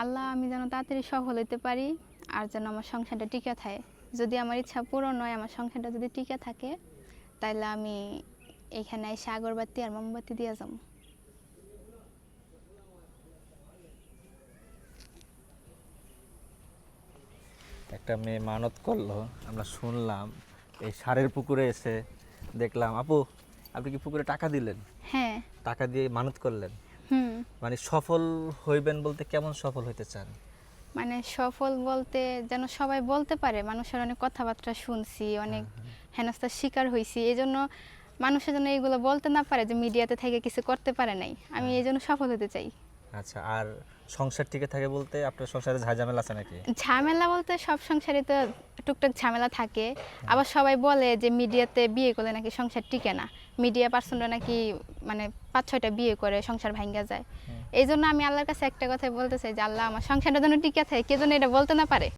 আল্লাহ আমি যেন তাড়াতাড়ি সফল হতে পারি আর যেন আমার সংসারটা টিকে থাকে। যদি আমার ইচ্ছা পূরণ হয়, আমার সংসারটা যদি টিকে থাকে, তাহলে আমি এখানে এসে আগরবাতি আর মোমবাতি দিয়ে যাবো। একটা মেয়ে মানত করলো, আমরা শুনলাম এই সারের পুকুরে এসে দেখলাম। আপু, আপনি কি পুকুরে টাকা দিলেন? হ্যাঁ। টাকা দিয়ে মানত করলেন? হুম। মানে সফল হইবেন বলতে কেমন সফল হইতে চান? মানে সফল বলতে যেন সবাই বলতে পারে, মানুষের অনেক কথাবার্তা শুনছি, অনেক হেনস্থার শিকার হয়েছি, এই জন্য মানুষের জন্য এইগুলো বলতে না পারে যে মিডিয়াতে থেকে কিছু করতে পারে নাই। আমি এই জন্য সফল হতে চাই। আচ্ছা, আর সংসার টিকে থাকে বলতে আপনার সংসারে ঝামেলা আছে নাকি? ঝামেলা বলতে সব সংসারে তো টুকটাক ঝামেলা থাকে। আবার সবাই বলে যে মিডিয়াতে বিয়ে করলে নাকি সংসার টিকে না, মিডিয়া পার্সনরা নাকি মানে 5-6টা বিয়ে করে সংসার ভাঙ্গা যায়। এই জন্য আমি আল্লাহর কাছে একটা কথাই বলতে চাই যে আল্লাহ আমার সংসারটা যেন টিকে থাকে, কে যেন এটা বলতে না পারে।